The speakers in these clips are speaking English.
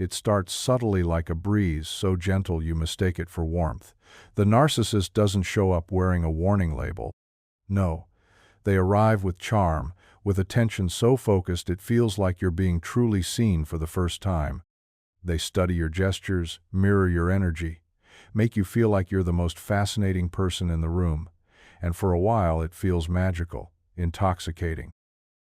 It starts subtly like a breeze, so gentle you mistake it for warmth. The narcissist doesn't show up wearing a warning label. No, they arrive with charm, with attention so focused it feels like you're being truly seen for the first time. They study your gestures, mirror your energy, make you feel like you're the most fascinating person in the room, and for a while it feels magical, intoxicating.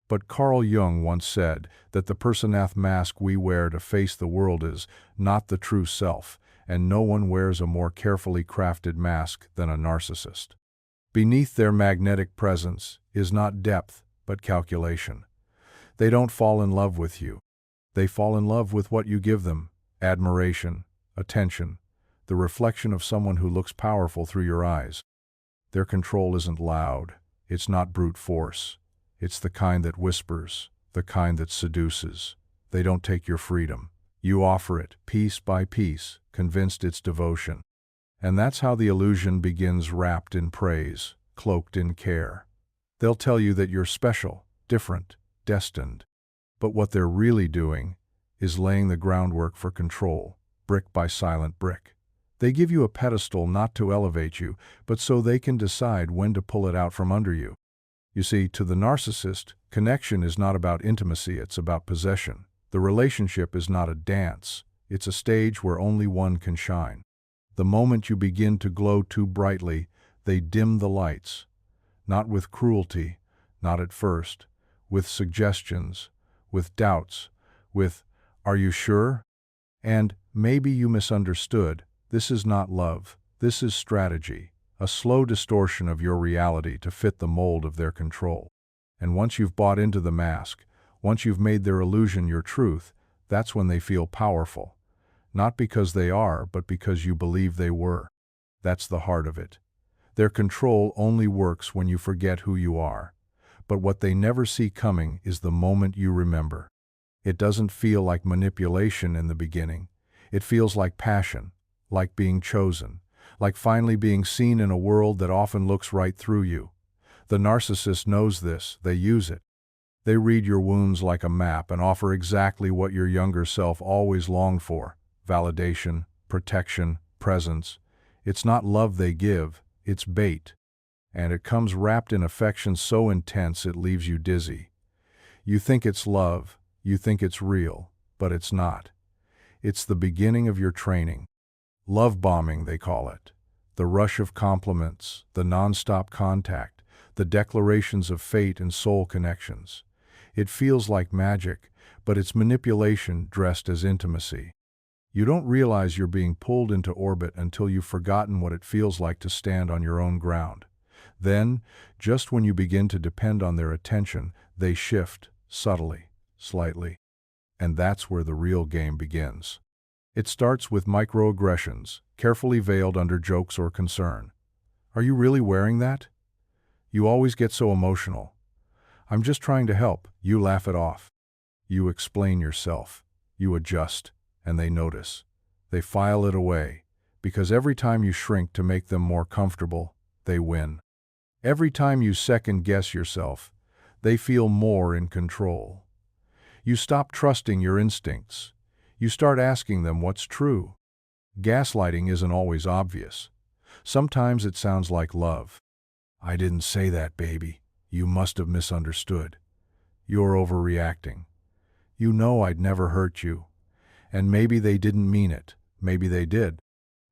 But Carl Jung once said that the personath mask we wear to face the world is not the true self, and no one wears a more carefully crafted mask than a narcissist. Beneath their magnetic presence is not depth, but calculation. They don't fall in love with you. They fall in love with what you give them: admiration, attention, the reflection of someone who looks powerful through your eyes. Their control isn't loud. It's not brute force. It's the kind that whispers, the kind that seduces. They don't take your freedom. You offer it, piece by piece, convinced it's devotion. And that's how the illusion begins, wrapped in praise, cloaked in care. They'll tell you that you're special, different, destined. But what they're really doing is laying the groundwork for control, brick by silent brick. They give you a pedestal not to elevate you, but so they can decide when to pull it out from under you. You see, to the narcissist, connection is not about intimacy, it's about possession. The relationship is not a dance, it's a stage where only one can shine. The moment you begin to glow too brightly, they dim the lights. Not with cruelty, not at first, with suggestions, with doubts, with, "Are you sure?" And, "Maybe you misunderstood. This is not love, this is strategy." A slow distortion of your reality to fit the mold of their control. And once you've bought into the mask, once you've made their illusion your truth, that's when they feel powerful. Not because they are, but because you believe they were. That's the heart of it. Their control only works when you forget who you are. But what they never see coming is the moment you remember. It doesn't feel like manipulation in the beginning. It feels like passion, like being chosen, like finally being seen in a world that often looks right through you. The narcissist knows this, they use it. They read your wounds like a map and offer exactly what your younger self always longed for: validation, protection, presence. It's not love they give, it's bait. And it comes wrapped in affection so intense it leaves you dizzy. You think it's love, you think it's real, but it's not. It's the beginning of your training. Love bombing, they call it. The rush of compliments, the non-stop contact, the declarations of fate and soul connections. It feels like magic, but it's manipulation dressed as intimacy. You don't realize you're being pulled into orbit until you've forgotten what it feels like to stand on your own ground. Then, just when you begin to depend on their attention, they shift, subtly, slightly. And that's where the real game begins. It starts with microaggressions, carefully veiled under jokes or concern. "Are you really wearing that? You always get so emotional." "I'm just trying to help." You laugh it off. You explain yourself. You adjust, and they notice. They file it away, because every time you shrink to make them more comfortable, they win. Every time you second-guess yourself, they feel more in control. You stop trusting your instincts. You start asking them what's true. Gaslighting isn't always obvious. Sometimes it sounds like love. "I didn't say that, baby. You must have misunderstood. You're overreacting. You know I'd never hurt you." And maybe they didn't mean it. Maybe they did.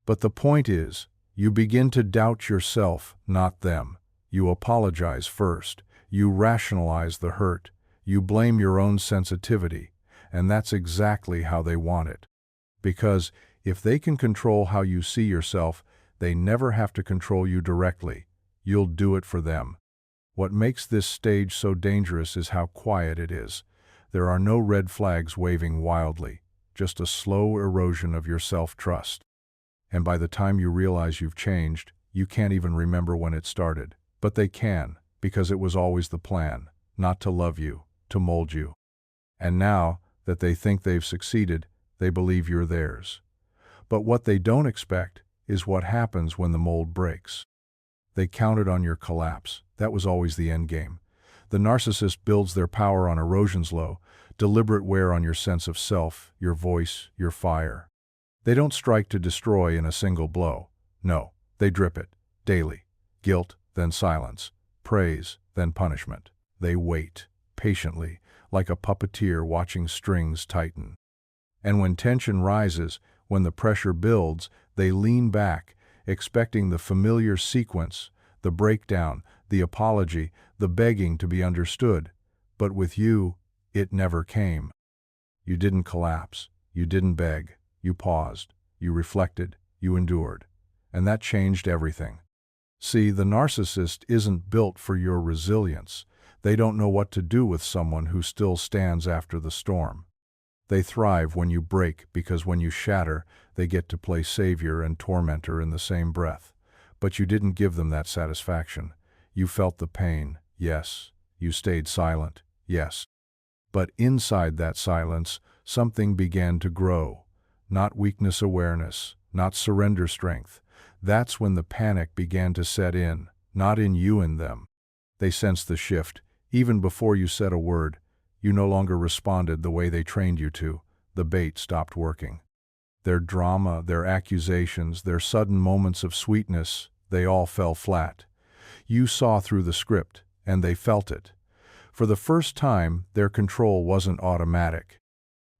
But the point is, you begin to doubt yourself, not them. You apologize first. You rationalize the hurt. You blame your own sensitivity. And that's exactly how they want it. Because if they can control how you see yourself, they never have to control you directly. You'll do it for them. What makes this stage so dangerous is how quiet it is. There are no red flags waving wildly, just a slow erosion of your self-trust. And by the time you realize you've changed, you can't even remember when it started. But they can, because it was always the plan, not to love you, to mold you. And now that they think they've succeeded, they believe you're theirs. But what they don't expect is what happens when the mold breaks. They counted on your collapse. That was always the end game. The narcissist builds their power on erosion's low, deliberate wear on your sense of self, your voice, your fire. They don't strike to destroy in a single blow. No, they drip it, daily. Guilt, then silence. Praise, then punishment. They wait, patiently, like a puppeteer watching strings tighten. And when tension rises, when the pressure builds, they lean back, expecting the familiar sequence, the breakdown, the apology, the begging to be understood. But with you, it never came. You didn't collapse. You didn't beg. You paused. You reflected. You endured. And that changed everything. See, the narcissist isn't built for your resilience. They don't know what to do with someone who still stands after the storm. They thrive when you break because when you shatter, they get to play savior and tormentor in the same breath. But you didn't give them that satisfaction. You felt the pain, yes. You stayed silent, yes. But inside that silence, something began to grow. Not weakness awareness, not surrender strength. That's when the panic began to set in, not in you and them. They sensed the shift. Even before you said a word, you no longer responded the way they trained you to. The bait stopped working. Their drama, their accusations, their sudden moments of sweetness, they all fell flat. You saw through the script, and they felt it. For the first time, their control wasn't automatic.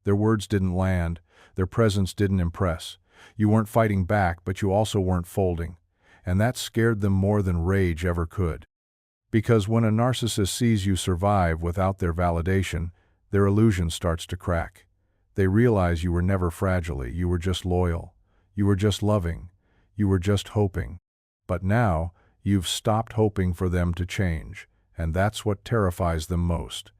Their words didn't land, their presence didn't impress. You weren't fighting back, but you also weren't folding. And that scared them more than rage ever could. Because when a narcissist sees you survive without their validation, their illusion starts to crack. They realize you were never fragile, you were just loyal. You were just loving. You were just hoping. But now, you've stopped hoping for them to change, and that's what terrifies them most.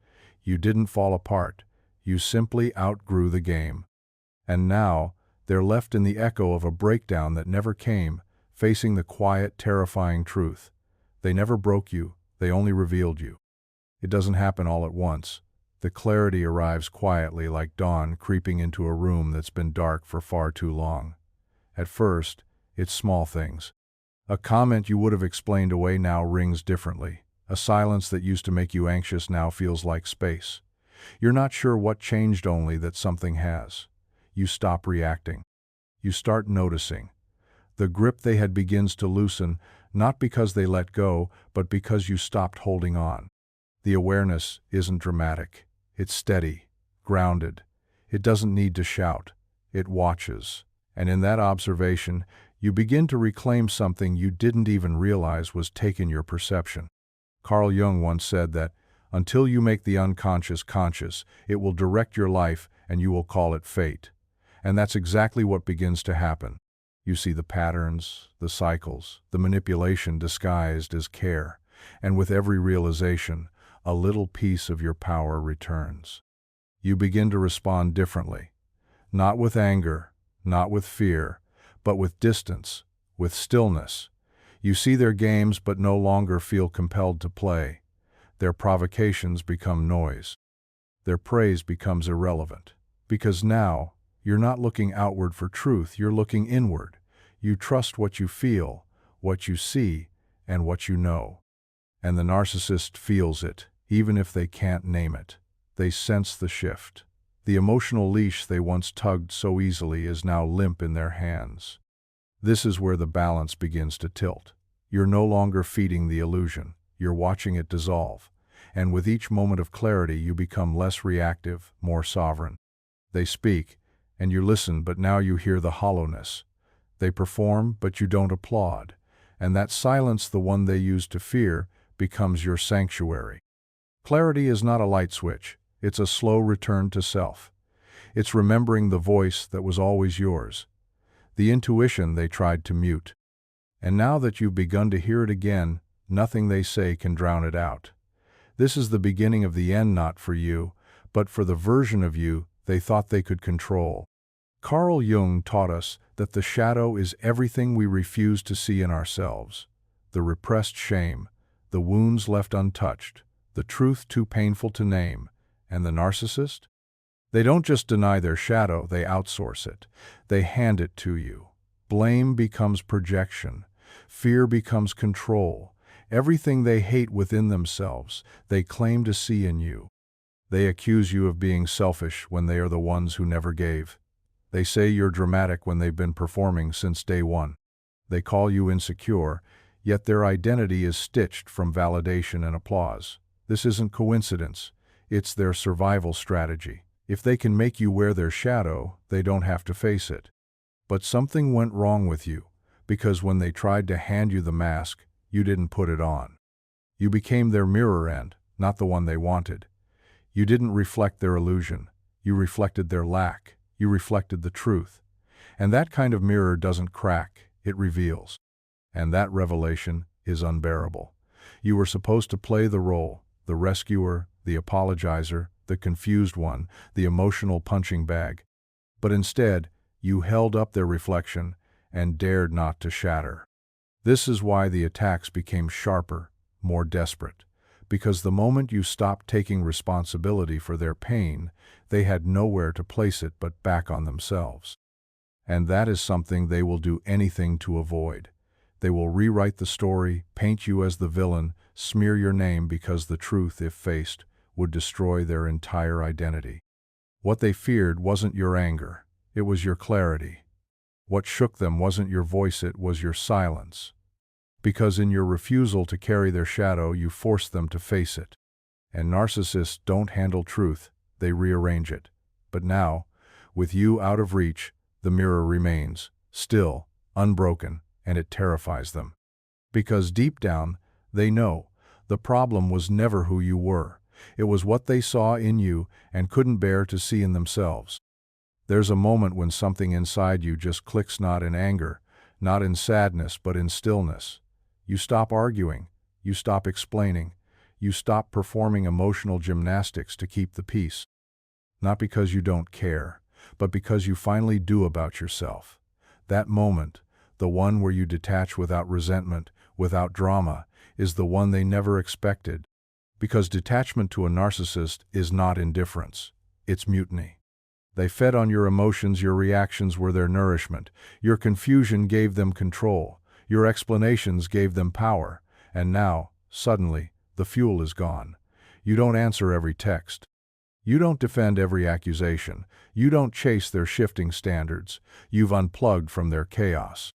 You didn't fall apart. You simply outgrew the game. And now, they're left in the echo of a breakdown that never came, facing the quiet, terrifying truth. They never broke you, they only revealed you. It doesn't happen all at once. The clarity arrives quietly like dawn creeping into a room that's been dark for far too long. At first, it's small things. A comment you would have explained away now rings differently. A silence that used to make you anxious now feels like space. You're not sure what changed, only that something has. You stop reacting. You start noticing. The grip they had begins to loosen, not because they let go, but because you stopped holding on. The awareness isn't dramatic. It's steady, grounded. It doesn't need to shout. It watches. And in that observation, you begin to reclaim something you didn't even realize was taking your perception. Carl Jung once said that, until you make the unconscious conscious, it will direct your life and you will call it fate. And that's exactly what begins to happen. You see the patterns, the cycles, the manipulation disguised as care, and with every realization, a little piece of your power returns. You begin to respond differently, not with anger, not with fear, but with distance, with stillness. You see their games but no longer feel compelled to play. Their provocations become noise. Their praise becomes irrelevant. Because now, you're not looking outward for truth, you're looking inward. You trust what you feel, what you see, and what you know. And the narcissist feels it, even if they can't name it. They sense the shift. The emotional leash they once tugged so easily is now limp in their hands. This is where the balance begins to tilt. You're no longer feeding the illusion. You're watching it dissolve. And with each moment of clarity, you become less reactive, more sovereign. They speak, and you listen, but now you hear the hollowness. They perform, but you don't applaud. And that silence, the one they used to fear, becomes your sanctuary. Clarity is not a light switch. It's a slow return to self. It's remembering the voice that was always yours, the intuition they tried to mute. And now that you've begun to hear it again, nothing they say can drown it out. This is the beginning of the end, not for you, but for the version of you they thought they could control. Carl Jung taught us that the shadow is everything we refuse to see in ourselves. The repressed shame, the wounds left untouched, the truth too painful to name. And the narcissist? They don't just deny their shadow, they outsource it. They hand it to you. Blame becomes projection. Fear becomes control. Everything they hate within themselves, they claim to see in you. They accuse you of being selfish when they are the ones who never gave. They say you're dramatic when they've been performing since day one. They call you insecure, yet their identity is stitched from validation and applause. This isn't coincidence. It's their survival strategy. If they can make you wear their shadow, they don't have to face it. But something went wrong with you, because when they tried to hand you the mask, you didn't put it on. You became their mirror end, not the one they wanted. You didn't reflect their illusion. You reflected their lack. You reflected the truth. And that kind of mirror doesn't crack, it reveals. And that revelation is unbearable. You were supposed to play the role, the rescuer, the apologizer, the confused one, the emotional punching bag. But instead, you held up their reflection and dared not to shatter. This is why the attacks became sharper, more desperate. Because the moment you stopped taking responsibility for their pain, they had nowhere to place it but back on themselves. And that is something they will do anything to avoid. They will rewrite the story, paint you as the villain, smear your name because the truth, if faced, would destroy their entire identity. What they feared wasn't your anger, it was your clarity. What shook them wasn't your voice, it was your silence. Because in your refusal to carry their shadow, you forced them to face it. And narcissists don't handle truth, they rearrange it. But now, with you out of reach, the mirror remains, still, unbroken, and it terrifies them. Because deep down, they know, the problem was never who you were. It was what they saw in you and couldn't bear to see in themselves. There's a moment when something inside you just clicks, not in anger, not in sadness, but in stillness. You stop arguing, you stop explaining, you stop performing emotional gymnastics to keep the peace. Not because you don't care, but because you finally do about yourself. That moment, the one where you detach without resentment, without drama, is the one they never expected. Because detachment to a narcissist is not indifference, it's mutiny. They fed on your emotions, your reactions were their nourishment, your confusion gave them control, your explanations gave them power, and now, suddenly, the fuel is gone. You don't answer every text. You don't defend every accusation. You don't chase their shifting standards. You've unplugged from their chaos.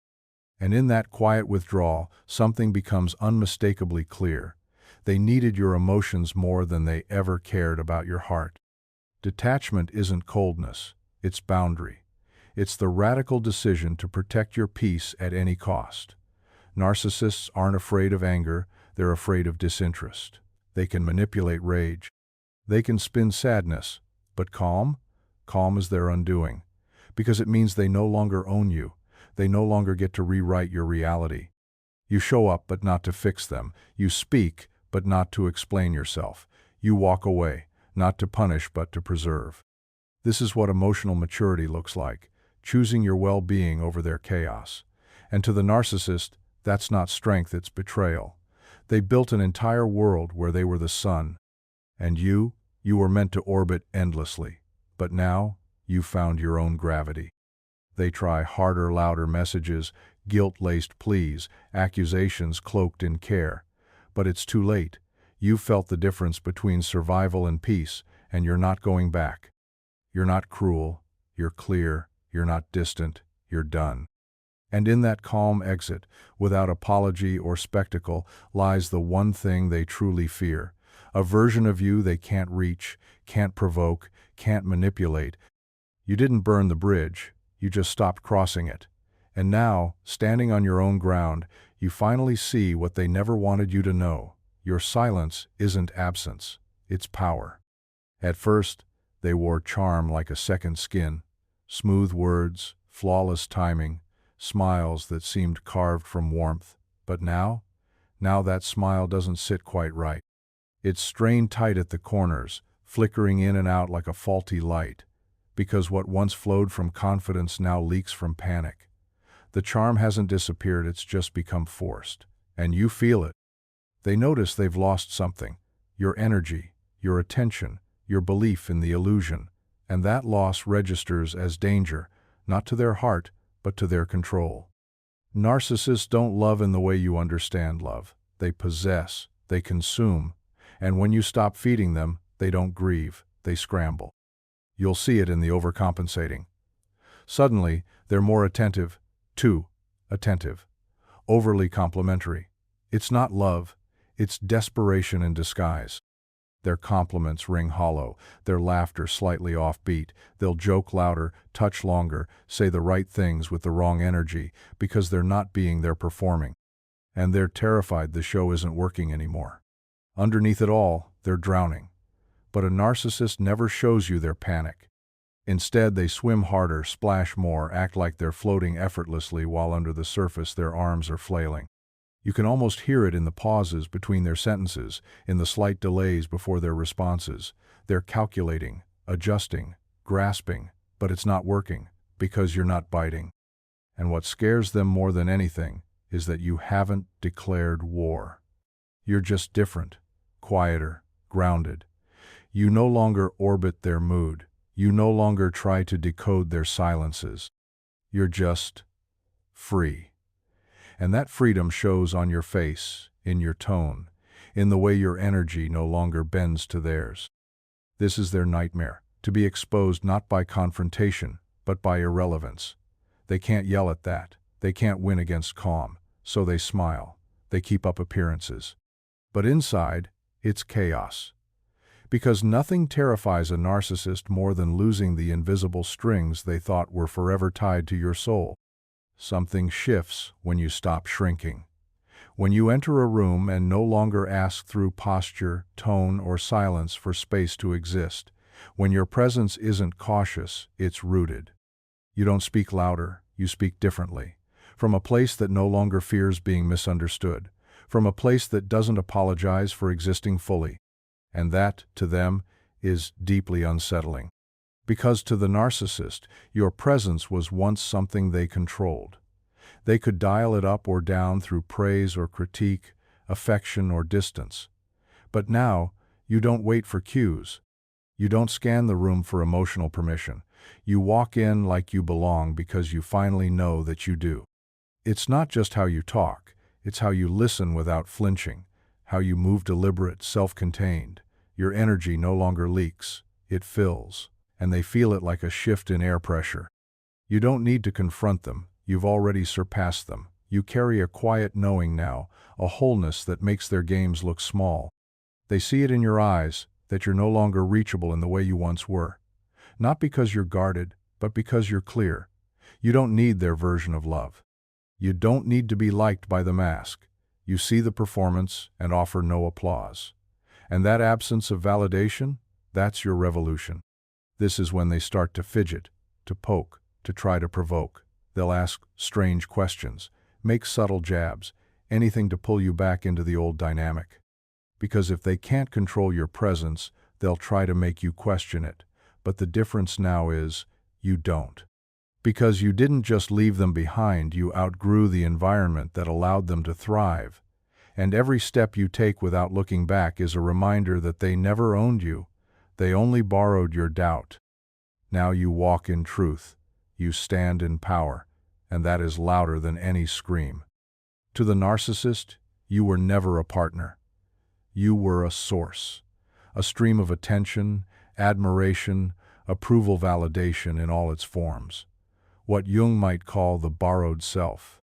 And in that quiet withdrawal, something becomes unmistakably clear. They needed your emotions more than they ever cared about your heart. Detachment isn't coldness, it's boundary. It's the radical decision to protect your peace at any cost. Narcissists aren't afraid of anger, they're afraid of disinterest. They can manipulate rage. They can spin sadness, but calm? Calm is their undoing. Because it means they no longer own you. They no longer get to rewrite your reality. You show up, but not to fix them. You speak, but not to explain yourself. You walk away, not to punish, but to preserve. This is what emotional maturity looks like, choosing your well-being over their chaos. And to the narcissist, that's not strength, it's betrayal. They built an entire world where they were the sun. And you were meant to orbit endlessly. But now, you found your own gravity. They try harder, louder messages, guilt-laced pleas, accusations cloaked in care. But it's too late. You've felt the difference between survival and peace, and you're not going back. You're not cruel, you're clear, you're not distant, you're done. And in that calm exit, without apology or spectacle, lies the one thing they truly fear. A version of you they can't reach, can't provoke, can't manipulate. You didn't burn the bridge, you just stopped crossing it. And now, standing on your own ground, you finally see what they never wanted you to know. Your silence isn't absence, it's power. At first, they wore charm like a second skin, smooth words, flawless timing, smiles that seemed carved from warmth. But now that smile doesn't sit quite right. It's strained tight at the corners, flickering in and out like a faulty light, because what once flowed from confidence now leaks from panic. The charm hasn't disappeared, it's just become forced. And you feel it. They notice they've lost something, your energy, your attention, your belief in the illusion, and that loss registers as danger, not to their heart, but to their control. Narcissists don't love in the way you understand love. They possess, they consume, and when you stop feeding them, they don't grieve, they scramble. You'll see it in the overcompensating. Suddenly, they're more attentive, too attentive, overly complimentary. It's not love, it's desperation in disguise. Their compliments ring hollow, their laughter slightly offbeat. They'll joke louder, touch longer, say the right things with the wrong energy, because they're not being there performing. And they're terrified the show isn't working anymore. Underneath it all, they're drowning. But a narcissist never shows you their panic. Instead, they swim harder, splash more, act like they're floating effortlessly while under the surface their arms are flailing. You can almost hear it in the pauses between their sentences, in the slight delays before their responses. They're calculating, adjusting, grasping, but it's not working, because you're not biting. And what scares them more than anything is that you haven't declared war. You're just different, quieter, grounded. You no longer orbit their mood. You no longer try to decode their silences. You're just free. And that freedom shows on your face, in your tone, in the way your energy no longer bends to theirs. This is their nightmare, to be exposed not by confrontation, but by irrelevance. They can't yell at that. They can't win against calm, so they smile. They keep up appearances. But inside, it's chaos. Because nothing terrifies a narcissist more than losing the invisible strings they thought were forever tied to your soul. Something shifts when you stop shrinking. When you enter a room and no longer ask through posture, tone, or silence for space to exist. When your presence isn't cautious, it's rooted. You don't speak louder, you speak differently. From a place that no longer fears being misunderstood. From a place that doesn't apologize for existing fully. And that, to them, is deeply unsettling. Because to the narcissist, your presence was once something they controlled. They could dial it up or down through praise or critique, affection or distance. But now, you don't wait for cues. You don't scan the room for emotional permission. You walk in like you belong because you finally know that you do. It's not just how you talk, it's how you listen without flinching, how you move deliberate, self-contained. Your energy no longer leaks, it fills. And they feel it like a shift in air pressure. You don't need to confront them, you've already surpassed them. You carry a quiet knowing now, a wholeness that makes their games look small. They see it in your eyes, that you're no longer reachable in the way you once were. Not because you're guarded, but because you're clear. You don't need their version of love. You don't need to be liked by the mask. You see the performance and offer no applause. And that absence of validation, that's your revolution. This is when they start to fidget, to poke, to try to provoke. They'll ask strange questions, make subtle jabs, anything to pull you back into the old dynamic. Because if they can't control your presence, they'll try to make you question it. But the difference now is, you don't. Because you didn't just leave them behind, you outgrew the environment that allowed them to thrive. And every step you take without looking back is a reminder that they never owned you. They only borrowed your doubt. Now you walk in truth, you stand in power, and that is louder than any scream. To the narcissist, you were never a partner. You were a source, a stream of attention, admiration, approval validation in all its forms. What Jung might call the borrowed self.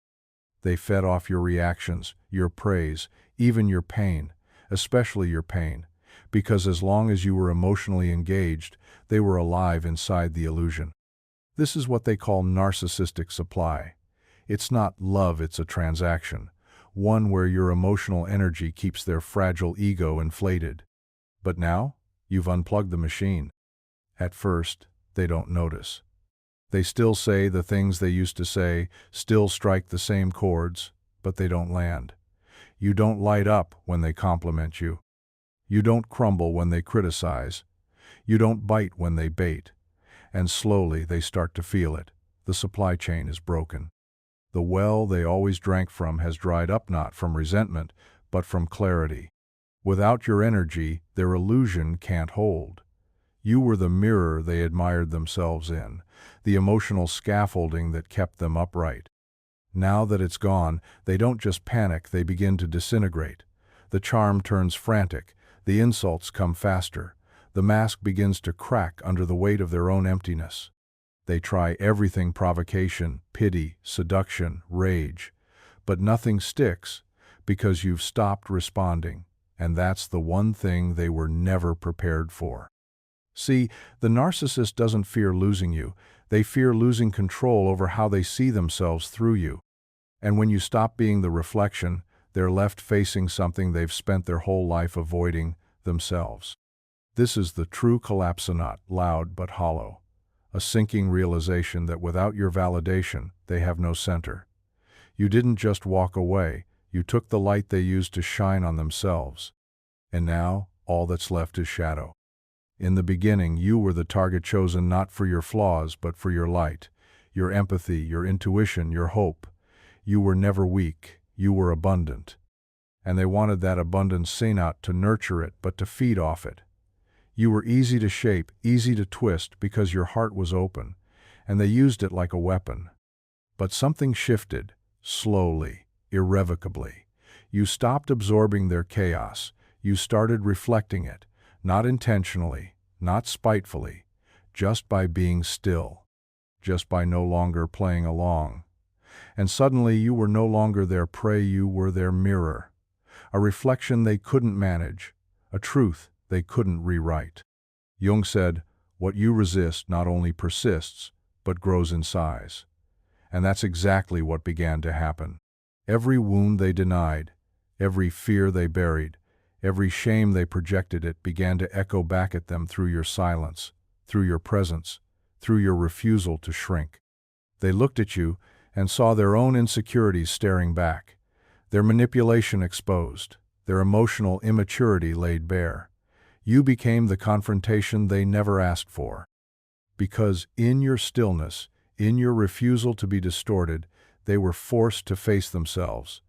They fed off your reactions, your praise, even your pain, especially your pain. Because as long as you were emotionally engaged, they were alive inside the illusion. This is what they call narcissistic supply. It's not love, it's a transaction, one where your emotional energy keeps their fragile ego inflated. But now, you've unplugged the machine. At first, they don't notice. They still say the things they used to say, still strike the same chords, but they don't land. You don't light up when they compliment you. You don't crumble when they criticize. You don't bite when they bait. And slowly they start to feel it. The supply chain is broken. The well they always drank from has dried up not from resentment, but from clarity. Without your energy, their illusion can't hold. You were the mirror they admired themselves in, the emotional scaffolding that kept them upright. Now that it's gone, they don't just panic, they begin to disintegrate. The charm turns frantic. The insults come faster. The mask begins to crack under the weight of their own emptiness. They try everything: provocation, pity, seduction, rage. But nothing sticks because you've stopped responding, and that's the one thing they were never prepared for. See, the narcissist doesn't fear losing you. They fear losing control over how they see themselves through you. And when you stop being the reflection, they're left facing something they've spent their whole life avoiding: themselves. This is the true collapse, not loud but hollow. A sinking realization that without your validation, they have no center. You didn't just walk away, you took the light they used to shine on themselves. And now, all that's left is shadow. In the beginning, you were the target chosen not for your flaws but for your light, your empathy, your intuition, your hope. You were never weak, you were abundant. And they wanted that abundance not to nurture it but to feed off it. You were easy to shape, easy to twist because your heart was open, and they used it like a weapon. But something shifted, slowly, irrevocably. You stopped absorbing their chaos, you started reflecting it, not intentionally, not spitefully, just by being still, just by no longer playing along. And suddenly you were no longer their prey, you were their mirror, a reflection they couldn't manage, a truth they couldn't rewrite. Jung said, "What you resist not only persists, but grows in size." And that's exactly what began to happen. Every wound they denied, every fear they buried, every shame they projected, it began to echo back at them through your silence, through your presence, through your refusal to shrink. They looked at you and saw their own insecurities staring back, their manipulation exposed, their emotional immaturity laid bare. You became the confrontation they never asked for. Because in your stillness, in your refusal to be distorted, they were forced to face themselves.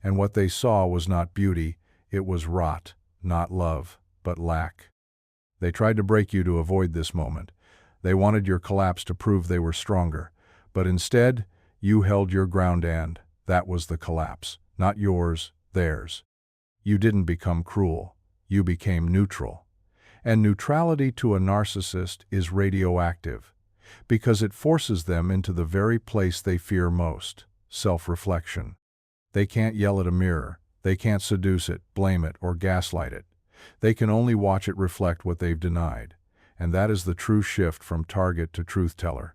And what they saw was not beauty, it was rot, not love, but lack. They tried to break you to avoid this moment. They wanted your collapse to prove they were stronger. But instead, you held your ground, and that was the collapse. Not yours, theirs. You didn't become cruel. You became neutral. And neutrality to a narcissist is radioactive, because it forces them into the very place they fear most: self-reflection. They can't yell at a mirror. They can't seduce it, blame it, or gaslight it. They can only watch it reflect what they've denied. And that is the true shift from target to truth-teller.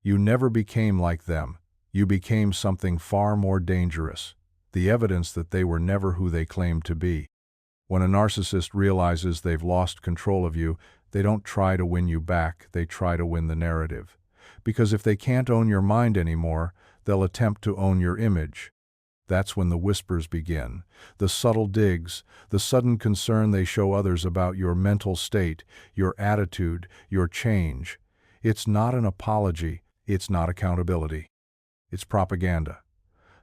You never became like them. You became something far more dangerous, the evidence that they were never who they claimed to be. When a narcissist realizes they've lost control of you, they don't try to win you back, they try to win the narrative. Because if they can't own your mind anymore, they'll attempt to own your image. That's when the whispers begin, the subtle digs, the sudden concern they show others about your mental state, your attitude, your change. It's not an apology, it's not accountability. It's propaganda.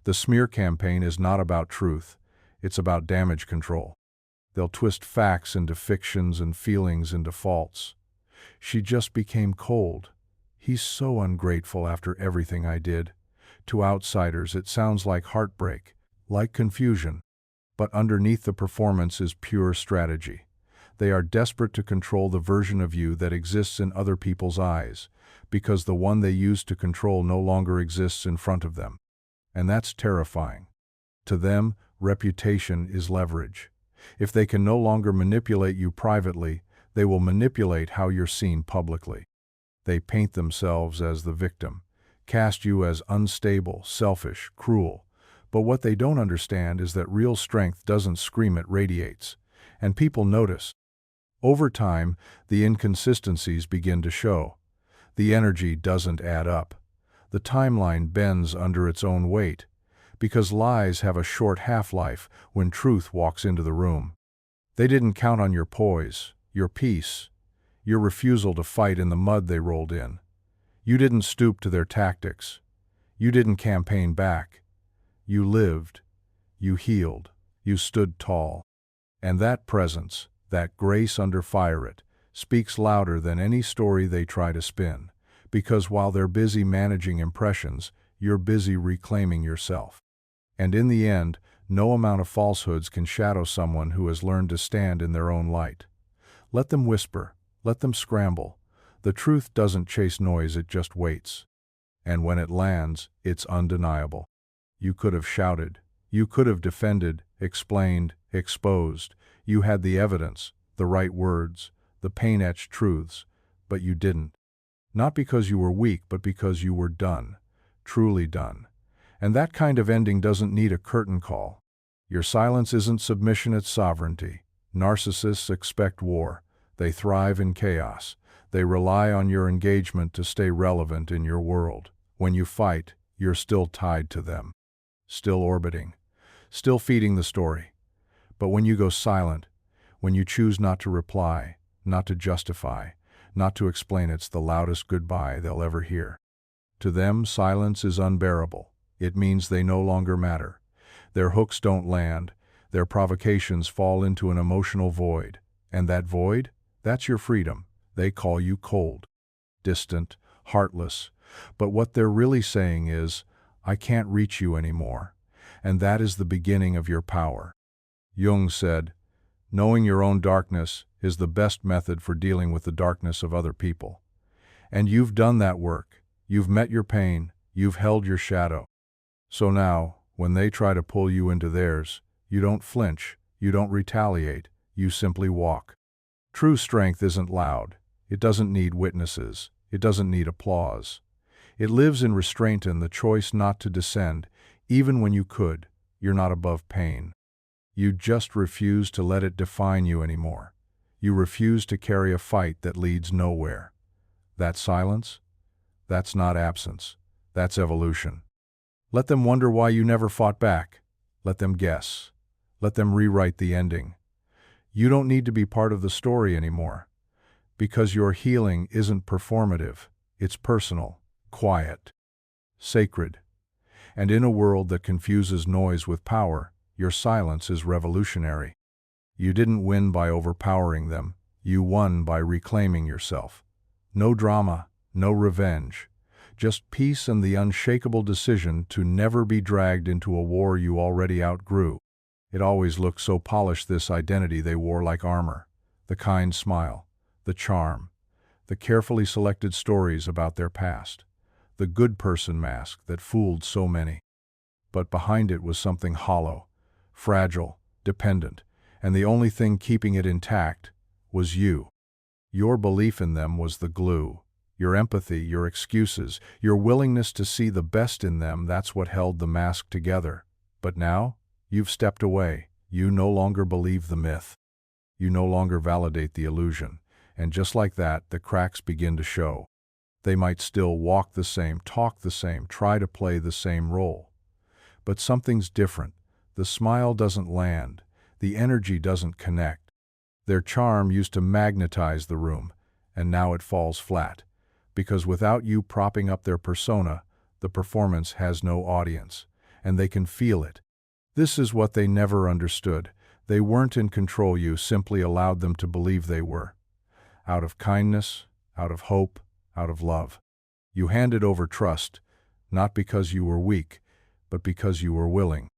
The smear campaign is not about truth, it's about damage control. They'll twist facts into fictions and feelings into faults. She just became cold. He's so ungrateful after everything I did. To outsiders, it sounds like heartbreak, like confusion. But underneath the performance is pure strategy. They are desperate to control the version of you that exists in other people's eyes, because the one they used to control no longer exists in front of them. And that's terrifying. To them, reputation is leverage. If they can no longer manipulate you privately, they will manipulate how you're seen publicly. They paint themselves as the victim, cast you as unstable, selfish, cruel. But what they don't understand is that real strength doesn't scream, it radiates. And people notice. Over time, the inconsistencies begin to show. The energy doesn't add up. The timeline bends under its own weight. Because lies have a short half-life when truth walks into the room. They didn't count on your poise, your peace, your refusal to fight in the mud they rolled in. You didn't stoop to their tactics. You didn't campaign back. You lived. You healed. You stood tall. And that presence, that grace under fire, it speaks louder than any story they try to spin. Because while they're busy managing impressions, you're busy reclaiming yourself. And in the end, no amount of falsehoods can shadow someone who has learned to stand in their own light. Let them whisper, let them scramble. The truth doesn't chase noise, it just waits. And when it lands, it's undeniable. You could have shouted. You could have defended, explained, exposed. You had the evidence, the right words, the pain-etched truths, but you didn't. Not because you were weak, but because you were done. Truly done. And that kind of ending doesn't need a curtain call. Your silence isn't submission, it's sovereignty. Narcissists expect war. They thrive in chaos. They rely on your engagement to stay relevant in your world. When you fight, you're still tied to them. Still orbiting. Still feeding the story. But when you go silent, when you choose not to reply, not to justify, not to explain, it's the loudest goodbye they'll ever hear. To them, silence is unbearable. It means they no longer matter. Their hooks don't land. Their provocations fall into an emotional void. And that void? That's your freedom. They call you cold, distant, heartless. But what they're really saying is, I can't reach you anymore. And that is the beginning of your power. Jung said, knowing your own darkness is the best method for dealing with the darkness of other people. And you've done that work. You've met your pain. You've held your shadow. So now, when they try to pull you into theirs, you don't flinch. You don't retaliate. You simply walk. True strength isn't loud. It doesn't need witnesses. It doesn't need applause. It lives in restraint and the choice not to descend, even when you could. You're not above pain. You just refuse to let it define you anymore. You refuse to carry a fight that leads nowhere. That silence? That's not absence. That's evolution. Let them wonder why you never fought back. Let them guess. Let them rewrite the ending. You don't need to be part of the story anymore. Because your healing isn't performative. It's personal, quiet, sacred. And in a world that confuses noise with power, your silence is revolutionary. You didn't win by overpowering them. You won by reclaiming yourself. No drama, no revenge. Just peace and the unshakable decision to never be dragged into a war you already outgrew. It always looked so polished, this identity they wore like armor. The kind smile, the charm, the carefully selected stories about their past. The good person mask that fooled so many. But behind it was something hollow, fragile, dependent, and the only thing keeping it intact was you. Your belief in them was the glue. Your empathy, your excuses, your willingness to see the best in them, that's what held the mask together. But now, you've stepped away. You no longer believe the myth. You no longer validate the illusion. And just like that, the cracks begin to show. They might still walk the same, talk the same, try to play the same role. But something's different. The smile doesn't land. The energy doesn't connect. Their charm used to magnetize the room, and now it falls flat. Because without you propping up their persona, the performance has no audience, and they can feel it. This is what they never understood. They weren't in control, you simply allowed them to believe they were. Out of kindness, out of hope, out of love. You handed over trust, not because you were weak, but because you were willing.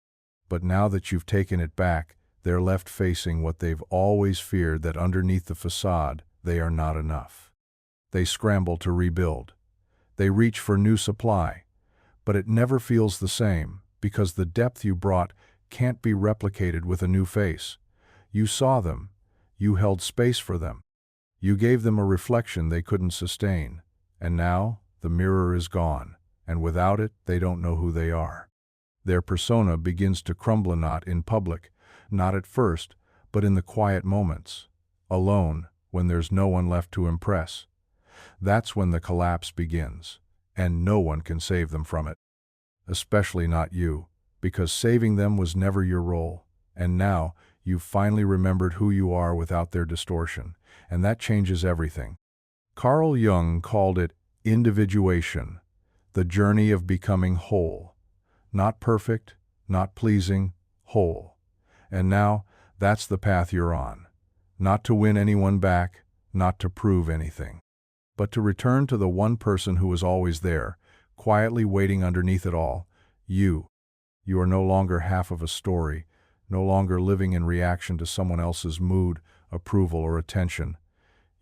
But now that you've taken it back, they're left facing what they've always feared, that underneath the facade, they are not enough. They scramble to rebuild. They reach for new supply. But it never feels the same, because the depth you brought can't be replicated with a new face. You saw them. You held space for them. You gave them a reflection they couldn't sustain. And now, the mirror is gone, and without it, they don't know who they are. Their persona begins to crumble, not in public, not at first, but in the quiet moments. Alone, when there's no one left to impress. That's when the collapse begins, and no one can save them from it. Especially not you, because saving them was never your role. And now, you've finally remembered who you are without their distortion, and that changes everything. Carl Jung called it individuation, the journey of becoming whole. Not perfect, not pleasing, whole. And now, that's the path you're on. Not to win anyone back, not to prove anything. But to return to the one person who was always there, quietly waiting underneath it all, you. You are no longer half of a story, no longer living in reaction to someone else's mood, approval, or attention.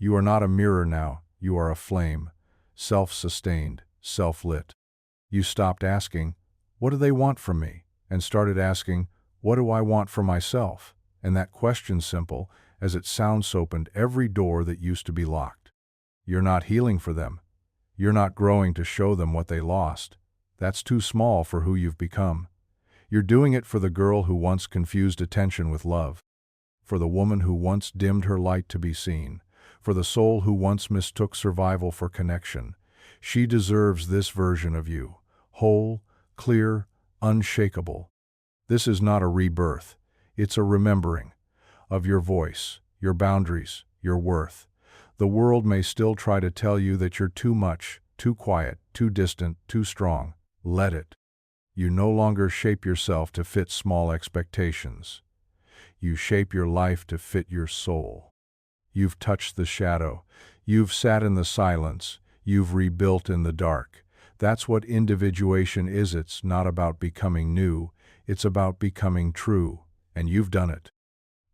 You are not a mirror now, you are a flame, self-sustained, self-lit. You stopped asking, "What do they want from me?" and started asking, "What do I want for myself?" And that question, simple as it sounds, opened every door that used to be locked. You're not healing for them. You're not growing to show them what they lost. That's too small for who you've become. You're doing it for the girl who once confused attention with love, for the woman who once dimmed her light to be seen, for the soul who once mistook survival for connection. She deserves this version of you, whole, clear, unshakable. This is not a rebirth. It's a remembering of your voice, your boundaries, your worth. The world may still try to tell you that you're too much, too quiet, too distant, too strong. Let it. You no longer shape yourself to fit small expectations. You shape your life to fit your soul. You've touched the shadow. You've sat in the silence. You've rebuilt in the dark. That's what individuation is. It's not about becoming new. It's about becoming true. And you've done it.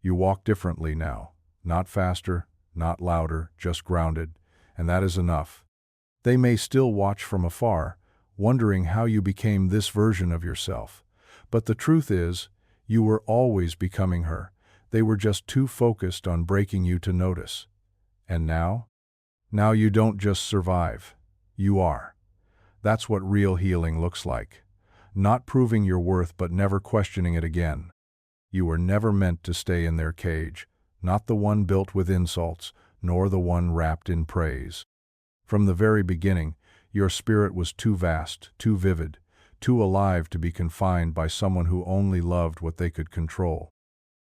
You walk differently now. Not faster, not louder, just grounded. And that is enough. They may still watch from afar, wondering how you became this version of yourself. But the truth is, you were always becoming her. They were just too focused on breaking you to notice. And now? Now you don't just survive. You are. That's what real healing looks like. Not proving your worth but never questioning it again. You were never meant to stay in their cage, not the one built with insults, nor the one wrapped in praise. From the very beginning, your spirit was too vast, too vivid, too alive to be confined by someone who only loved what they could control.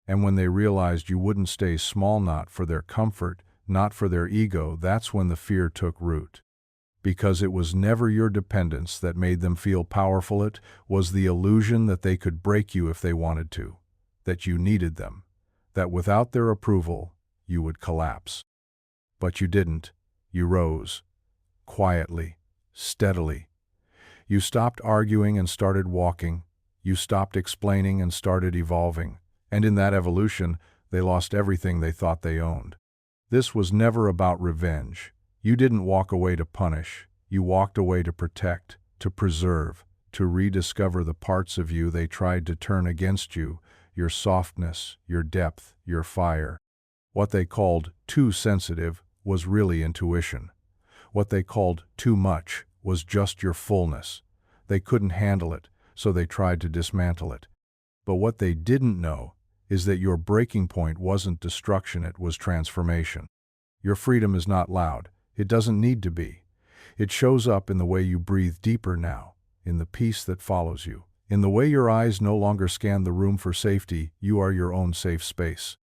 And when they realized you wouldn't stay small, not for their comfort, not for their ego, that's when the fear took root. Because it was never your dependence that made them feel powerful, it was the illusion that they could break you if they wanted to, that you needed them, that without their approval, you would collapse. But you didn't. You rose. Quietly, steadily. You stopped arguing and started walking. You stopped explaining and started evolving. And in that evolution, they lost everything they thought they owned. This was never about revenge. You didn't walk away to punish. You walked away to protect, to preserve, to rediscover the parts of you they tried to turn against you, your softness, your depth, your fire. What they called too sensitive was really intuition. What they called too much was just your fullness. They couldn't handle it, so they tried to dismantle it. But what they didn't know is that your breaking point wasn't destruction, it was transformation. Your freedom is not loud. It doesn't need to be. It shows up in the way you breathe deeper now, in the peace that follows you, in the way your eyes no longer scan the room for safety. You are your own safe space.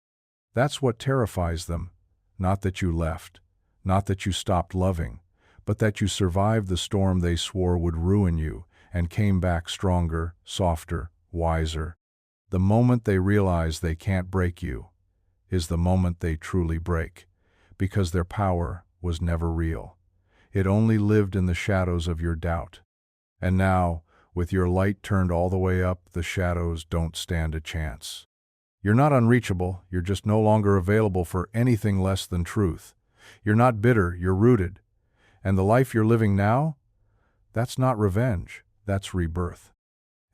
That's what terrifies them. Not that you left, not that you stopped loving, but that you survived the storm they swore would ruin you and came back stronger, softer, wiser. The moment they realize they can't break you is the moment they truly break, because their power was never real. It only lived in the shadows of your doubt. And now, with your light turned all the way up, the shadows don't stand a chance. You're not unreachable, you're just no longer available for anything less than truth. You're not bitter, you're rooted. And the life you're living now? That's not revenge, that's rebirth.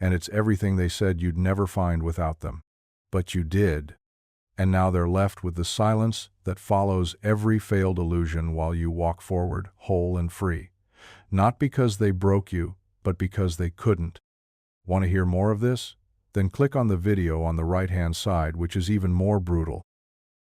And it's everything they said you'd never find without them. But you did. And now they're left with the silence that follows every failed illusion while you walk forward, whole and free. Not because they broke you, but because they couldn't. Want to hear more of this? Then click on the video on the right-hand side, which is even more brutal.